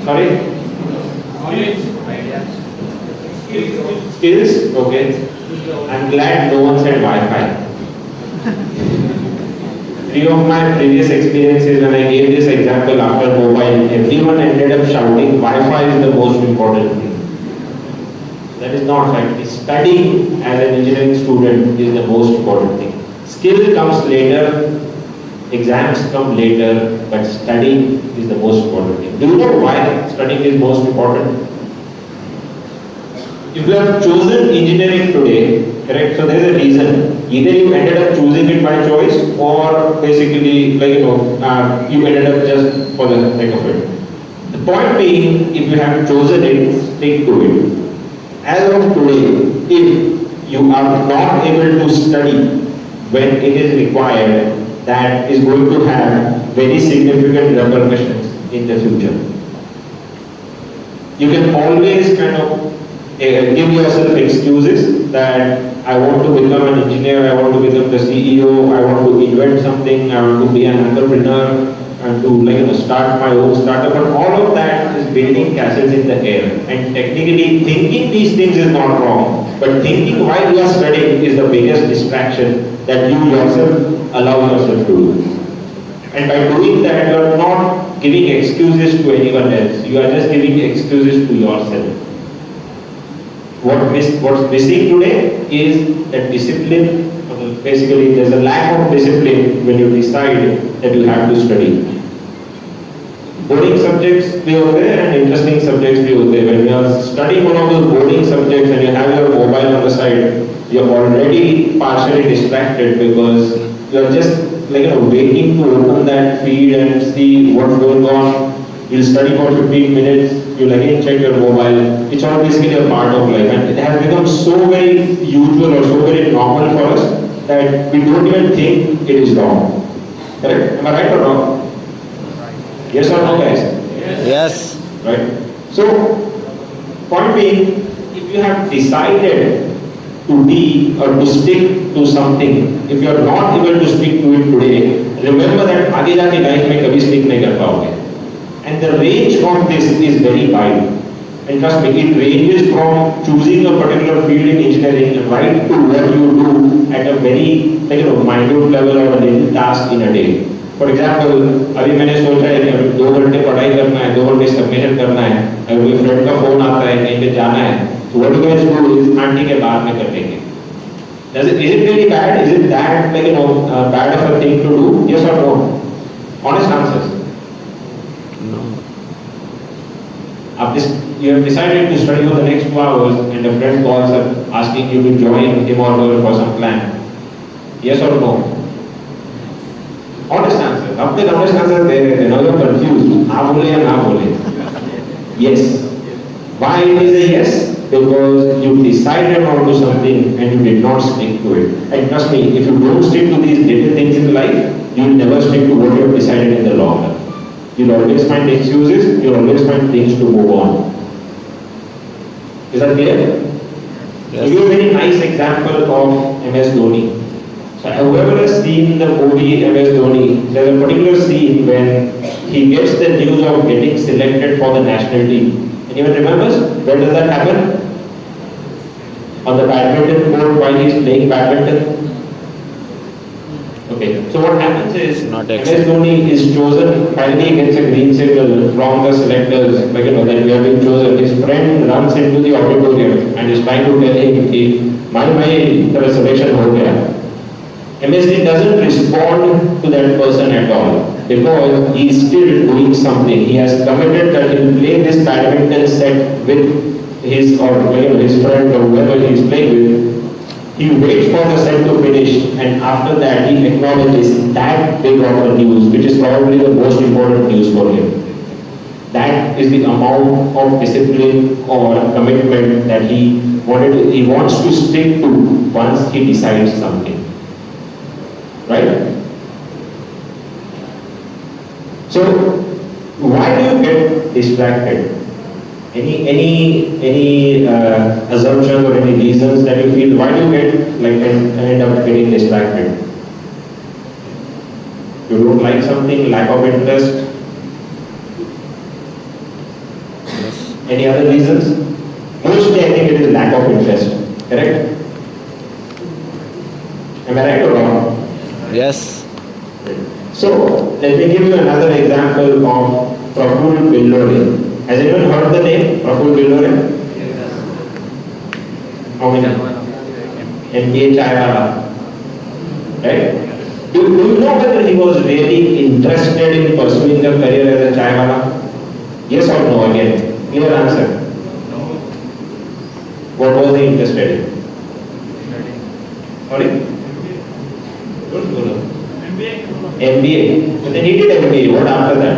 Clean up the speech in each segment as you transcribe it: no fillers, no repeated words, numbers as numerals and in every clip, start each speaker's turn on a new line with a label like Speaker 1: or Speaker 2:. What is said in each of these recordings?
Speaker 1: Sorry? Skills? Okay. I'm glad no one said Wi-Fi. Three of my previous experiences when I gave this example after mobile, everyone ended up shouting Wi-Fi is the most important thing. That is not right. Studying as an engineering student is the most important thing. Skill comes later, exams come later, but studying is the most important thing. Do you know why studying is most important? If you have chosen engineering today, correct, so there is a reason. Either you ended up choosing it by choice or basically, you ended up just for the sake of it. The point being, if you have chosen it, stick to it. As of today, if you are not able to study when it is required, that is going to have very significant repercussions in the future. You can always kind of give yourself excuses that I want to become an engineer, I want to become the CEO, I want to invent something, I want to be an entrepreneur, and to start my own startup. But all of that is building castles in the air. And technically, thinking these things is not wrong, but thinking while you are studying is the biggest distraction that you yourself allow yourself to do. And by doing that, you are not giving excuses to anyone else. You are just giving excuses to yourself. What's missing today is that discipline. Basically, there's a lack of discipline when you decide that you have to study. Boring subjects be okay and interesting subjects be okay. When you are studying one of those boring subjects and you have your mobile on the side, you're already partially distracted because you're just waiting to open that feed and see what's going on. You'll study for 15 minutes, you'll again check your mobile. It's all basically a part of life, and it has become so very usual or so very normal for us that we don't even think it is wrong. Correct? Am I right or wrong? Yes or no, guys?
Speaker 2: Yes.
Speaker 1: Right? So, point being, if you have decided to be or to stick to something, if you are not able to stick to it today, remember that आगे जाके life में कभी stick नहीं कर पाओगे. And the range of this is very wide. And trust me, it ranges from choosing a particular field in engineering right to what you do at a very minute level or a little task in a day. For example, अभी मैंने सोचा है कि अभी 2 घंटे पढ़ाई करना है, 2 घंटे सबमिशन करना है, अगर कोई फ्रेंड का फोन आता है कहीं पे जाना है, तो what you guys do is aunty के बाद में कर लेंगे. Is it really bad? Is it that bad of a thing to do? Yes or no? Honest answers. You have decided to study for the next 2 hours and a friend calls up asking you to join him or her for some plan. Yes or no? Honest answer. Now the honest answer there, now you are confused. हाँ बोले या ना बोले? Yes. Why it is a yes? Because you decided on to something and you did not stick to it. And trust me, if you don't stick to these little things in life, you will never stick to what you have decided in the long run. You'll always find excuses, you'll always find things to move on. Is that clear?
Speaker 2: Yes.
Speaker 1: I'll give you a very nice example of MS Dhoni. So whoever has seen the movie MS Dhoni, there's a particular scene when he gets the news of getting selected for the national team. Anyone remembers? Where does that happen? On the badminton court while he's playing badminton. Okay, so what happens is MS Dhoni is chosen, finally gets a green signal from the selectors, that we have been chosen. His friend runs into the auditorium and is trying to tell him that my selection ho gaya. MSD doesn't respond to that person at all because he is still doing something. He has committed that he will play this badminton set with his his friend or whoever he is playing with. He waits for the set to finish and after that he acknowledges that big of a news, which is probably the most important news for him. That is the amount of discipline or commitment that he wants to stick to once he decides something. Right? So, why do you get distracted? Any assumptions or any reasons that you feel why do you get end up getting distracted? You don't like something, lack of interest. Any other reasons? Mostly I think it is lack of interest. Correct? Am I right or wrong?
Speaker 2: Yes.
Speaker 1: So, let me give you another example of Praful Billore. Has anyone heard the name Praful Billore? How many? MBA Chaiwala. Right? Do you know whether he was really interested in pursuing a career as a Chaiwala? Yes or no again? Clear answer. What was he interested in? Sorry? Don't go now. MBA. But then he did MBA. What after that?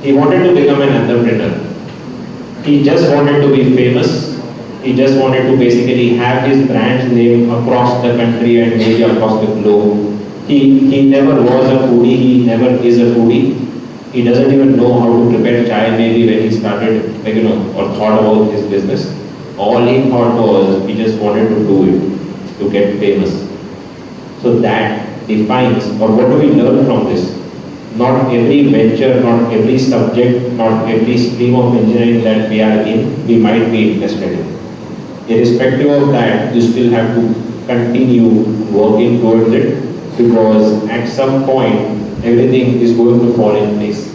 Speaker 1: He wanted to become an entrepreneur. He just wanted to be famous. He just wanted to basically have his brand's name across the country and maybe across the globe. He never was a foodie. He never is a foodie. He doesn't even know how to prepare chai maybe when he started, or thought about his business. All he thought was he just wanted to do it, to get famous. So that defines, or what do we learn from this? Not every venture, not every subject, not every stream of engineering that we are in, we might be interested in. Irrespective of that, you still have to continue working towards it, because at some point, everything is going to fall in place.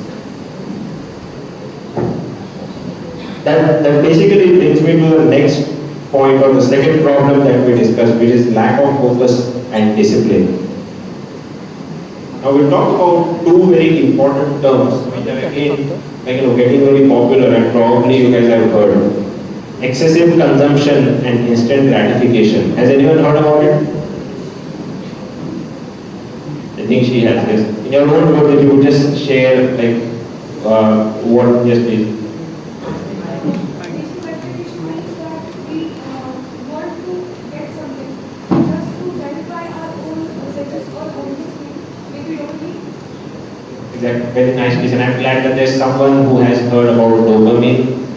Speaker 1: That basically brings me to the next point, or the second problem that we discussed, which is lack of focus and discipline. Now we'll talk about two very important terms which are again getting very popular and probably you guys have heard. Excessive consumption and instant gratification. Has anyone heard about it? I think she has. Yes. In your own words, if you would just share what, yes please. Exactly. Very nice piece, and I'm glad that there's someone who has heard about dopamine,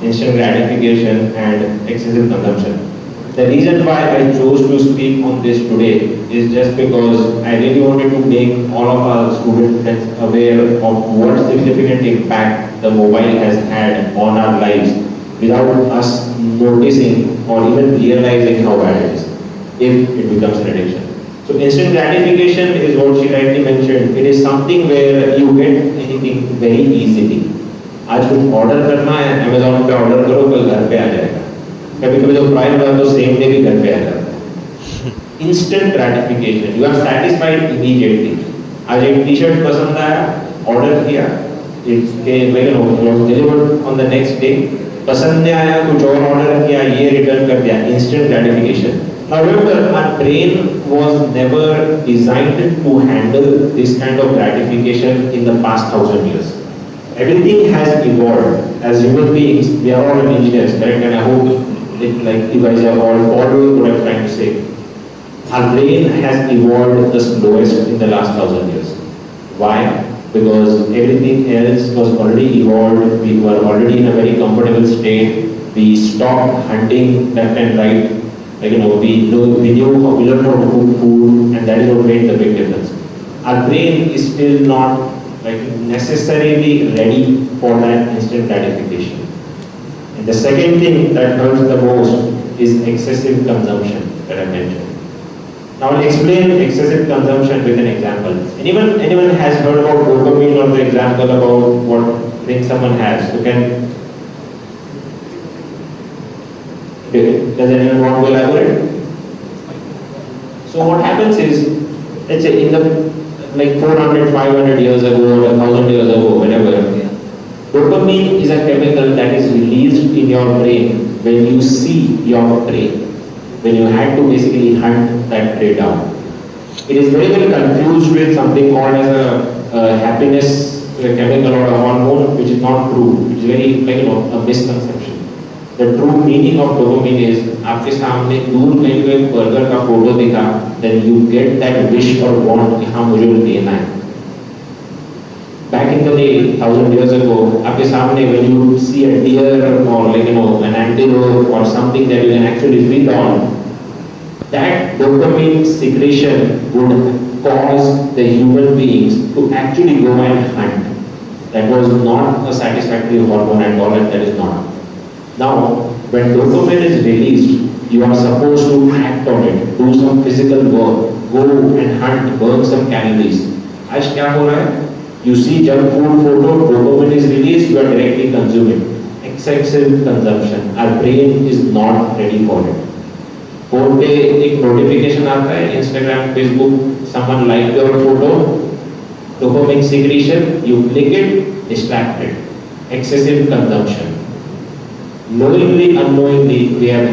Speaker 1: instant gratification, and excessive consumption. The reason why I chose to speak on this today is just because I really wanted to make all of our student friends aware of what significant impact the mobile has had on our lives without us noticing or even realizing how bad it is if it becomes an addiction. So instant gratification is what she rightly mentioned. It is something where you get anything very easily. आज कुछ order करना है Amazon पे order करो कल घर पे आ जाएगा. कभी कभी तो प्राइस बढ़ा तो सेम डे भी घर पे आ जाता है. Instant gratification. You are satisfied immediately. आज एक टी-शर्ट पसंद आया, ऑर्डर किया, it was delivered on the next day. पसंद नहीं आया, कुछ और ऑर्डर किया, ये रिटर्न कर दिया. Instant gratification. Now remember, our brain was never designed to handle this kind of gratification in the past 1,000 years. Everything has evolved. As human beings, we are all engineers, correct? And I hope you guys are all following what I'm trying to say. Our brain has evolved the slowest in the last 1,000 years. Why? Because everything else was already evolved. We were already in a very comfortable state. We stopped hunting left and right. We learned how to cook food, and that is what made the big difference. Our brain is still not necessarily ready for that instant gratification. And the second thing that hurts the most is excessive consumption that I mentioned. Now I'll explain excessive consumption with an example. Anyone has heard about dopamine or the example about what thing someone has? So does anyone want to elaborate? So what happens is, let's say in the 400, 500 years ago, or 1,000 years ago, whenever, dopamine is a chemical that is released in your brain when you see your prey, when you had to basically hunt that prey down. It is very well confused with something called as a happiness chemical or a hormone, which is not true. It's very a misconception. The true meaning of dopamine is आपके सामने दूर कहीं कोई burger का photo दिखा, then you get that wish or want कि हाँ मुझे लेना है. Back in the day, 1,000 years ago, आपके सामने when you see a deer or an antelope or something that you can actually feed on, that dopamine secretion would cause the human beings to actually go and hunt. That was was not a satisfactory hormone at all, and that is not. Now, when dopamine is released, you are supposed to act on it, do some physical work, go and hunt, burn some calories. आज क्या हो रहा है? You see junk food photo, dopamine is released, you are directly consuming. Excessive consumption. Our brain is not ready for it. Phone पे एक notification आता है, Instagram, Facebook, someone liked your photo, dopamine secretion, you click it, distracted. Excessive consumption. Knowingly, unknowingly, we have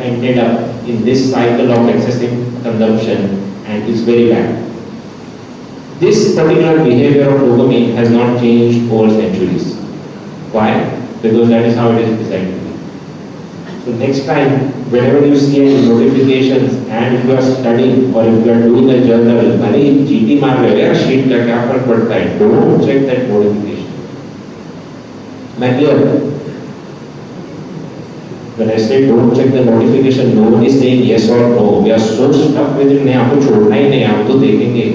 Speaker 1: ended up in this cycle of excessive consumption, and it's very bad. This particular behavior of dopamine has not changed over centuries. Why? Because that is how it is designed to be. So next time, whenever you see any notifications and if you are studying or if you are doing a journal, अरे GT मार रहे हो यार, sheet का क्या फर्क पड़ता है? Don't check that notification. मैं clear? When I say don't check the notification, no one is saying yes or no. We are so stuck with it, नहीं आपको छोड़ना ही नहीं, आप तो देखेंगे.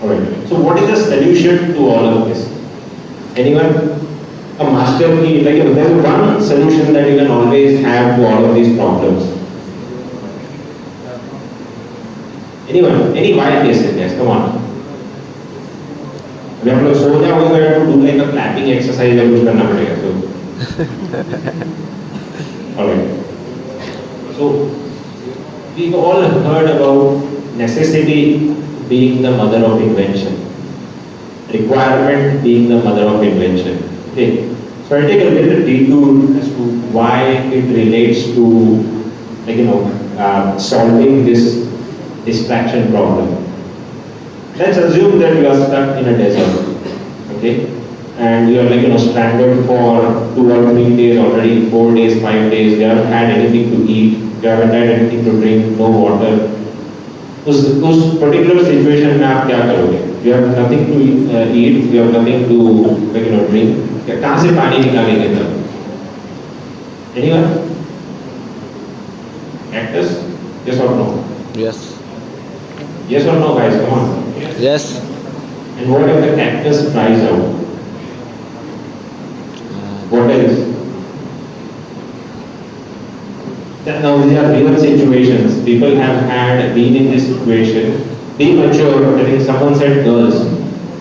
Speaker 1: Alright. So what is the solution to all of this? Anyone? A master key, like there is one solution that you can always have to all of these problems. Anyone? Any wild guesses? Yes, come on. अभी हम लोग सो जाओगे तो do like a clapping exercise या कुछ करना पड़ेगा तो. Alright. So we've all heard about necessity being the mother of invention, requirement being the mother of invention. Okay. So I'll take a little detour as to why it relates to, solving this distraction problem. Let's assume that you are stuck in a desert, okay, and you are stranded for 2 or 3 days already, 4 days, 5 days. You haven't had anything to eat, you haven't had anything to drink, no water. उस particular situation में आप क्या करोगे? You have nothing to eat, you have nothing to drink. कहाँ से पानी निकालेंगे तब? Anyone? Cactus? Yes or no?
Speaker 2: Yes.
Speaker 1: Yes or no, guys? Come on.
Speaker 2: Yes.
Speaker 1: And what if the cactus dries out? What else? Now these are real situations. People have been in this situation. Be mature. I think someone said girls,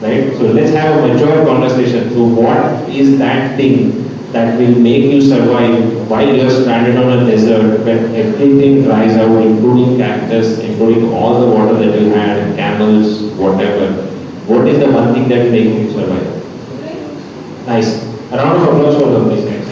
Speaker 1: right? So let's have a mature conversation. So what is that thing that will make you survive while you are stranded on a desert when everything dries out, including cactus, including all the water that you had, camels, whatever? What is the one thing that will make you survive? Nice. A round of applause for them, please, guys.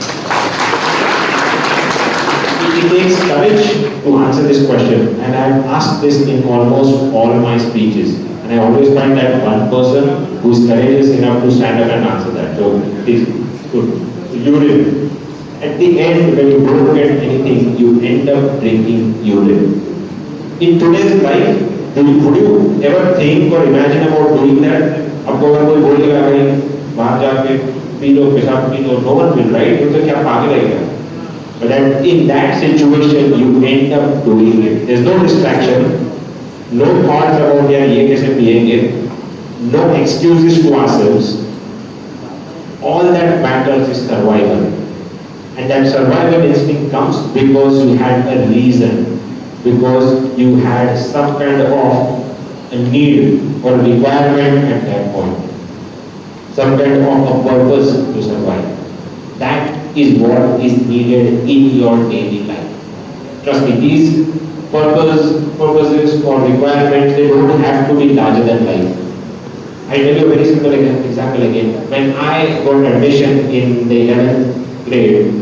Speaker 1: It takes courage to answer this question, and I have asked this in almost all my speeches. And I always find that one person who is courageous enough to stand up and answer that. So, please, good. Urine. At the end, when you don't get anything, you end up drinking urine. In today's life, would you ever think or imagine about doing that? आपको अगर कोई बोलेगा भाई बाहर जाके P low, पेशाब P low, no one will, right? तो क्या पागल है क्या? But in that situation, you end up doing it. There's no distraction, no thoughts about यार ये कैसे पिएंगे, no excuses to ourselves. All that matters is survival. And that survival instinct comes because you had a reason, because you had some kind of a need or requirement at that point, some kind of a purpose to survive. That is what is needed in your daily life. Trust me, these purposes or requirements, they don't have to be larger than life. I'll tell you a very simple example again. When I got admission in the 11th grade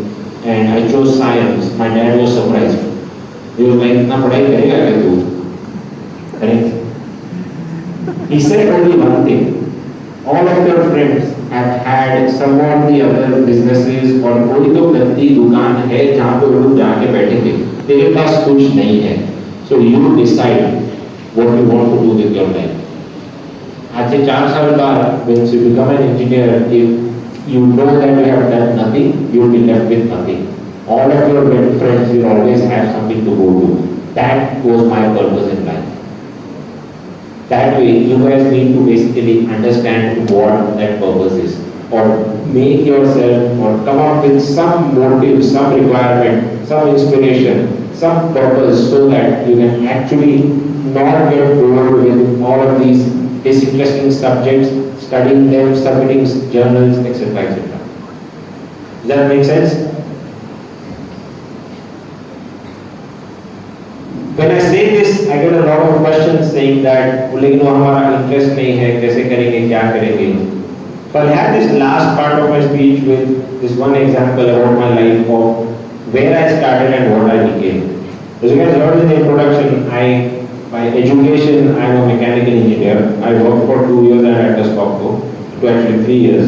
Speaker 1: and I chose science, my dad was surprised. He was like, "Na padhai karega kya tu?" Correct? He said only one thing. All of your friends have had some of the other businesses और कोई तो गंदी दुकान है जहाँ पे लोग जाके बैठेंगे. तेरे पास कुछ नहीं है. So you decide what you want to do with your life. आज से 4 साल बाद, when you become an engineer, if you know that you have done nothing, you will be left with nothing. All of your friends will always have something to go to. That was my purpose in life. That way, you guys need to basically understand what that purpose is, or make yourself, or come up with some motive, some requirement, some inspiration, some purpose, so that you can actually not get bored with all of these disinteresting subjects, studying them, submitting journals, etc., etc. Does that make sense? When I say this, I get a lot of questions saying that, लेकिन वो हमारा interest नहीं है, कैसे करेंगे, क्या करेंगे? So I'll have this last part of my speech with this one example about my life of where I started and what I became. As you guys heard in the introduction, by education, I'm a mechanical engineer. I worked for 2 years at Atlas Copco, to actually 3 years.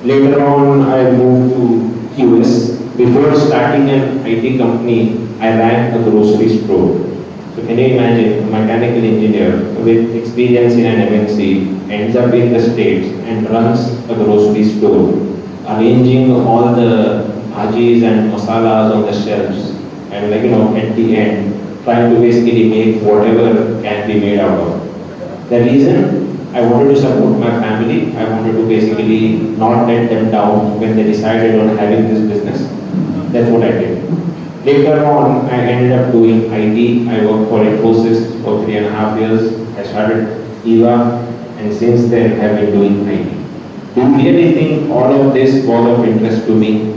Speaker 1: Later on, I moved to US. Before starting an IT company, I ran a grocery store. So can you imagine a mechanical engineer with experience in an MNC ends up in the States and runs a grocery store, arranging all the bhajis and masalas on the shelves, and at the end, trying to basically make whatever can be made out of. The reason I wanted to support my family, I wanted to basically not let them down when they decided on having this business. That's what I did. Later on, I ended up doing IT. I worked for Infosys for 3.5 years. I started EVA, and since then have been doing IT. Do you really think all of this was of interest to me?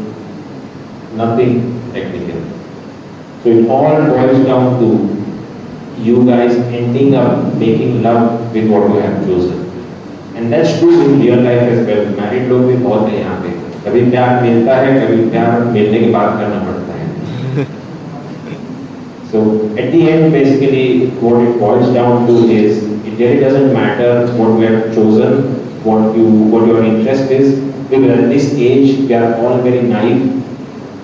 Speaker 1: Nothing technical. So it all boils down to you guys ending up making love with what you have chosen. And that's true in real life as well. Married लोग भी बहुत हैं यहाँ पे. कभी प्यार मिलता है, कभी प्यार मिलने के बाद करना पड़ता है. So at the end, basically, what it boils down to is it really doesn't matter what we have chosen, what your interest is. Because at this age, we are all very naive.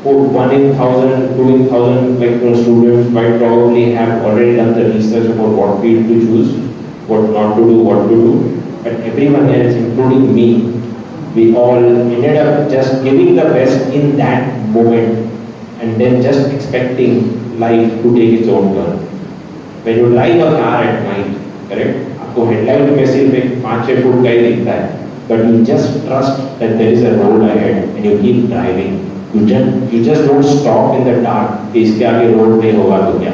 Speaker 1: 1 in 1,000, 2 in 1,000 students might probably have already done the research about what field to choose, what not to do, what to do. But everyone else, including me, we all ended up just giving the best in that moment and then just expecting life to take its own turn. When you drive a car at night, correct? आपको headlight में सिर्फ एक 5-6 foot का ही दिखता है, but you just trust that there is a road ahead and you keep driving. You just don't stop in the dark. कि इसके आगे road नहीं होगा तो क्या?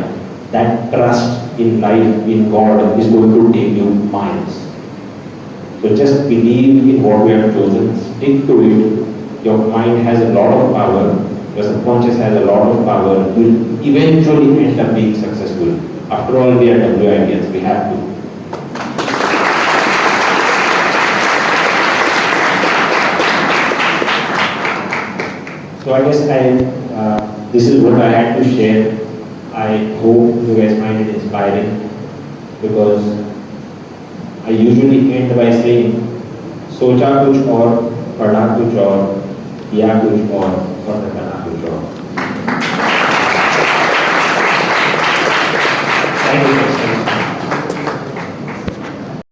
Speaker 1: That trust in life, in God, is going to take you miles. So just believe in what we have chosen. Stick to it. Your mind has a lot of power. Your subconscious has a lot of power. You will eventually end up being successful. After all, we are WITians. We have to. So I guess this is what I had to share. I hope you guys find it inspiring, because I usually end by saying, सोचा कुछ और, पढ़ा कुछ और, किया कुछ और करना कुछ और. Thank you.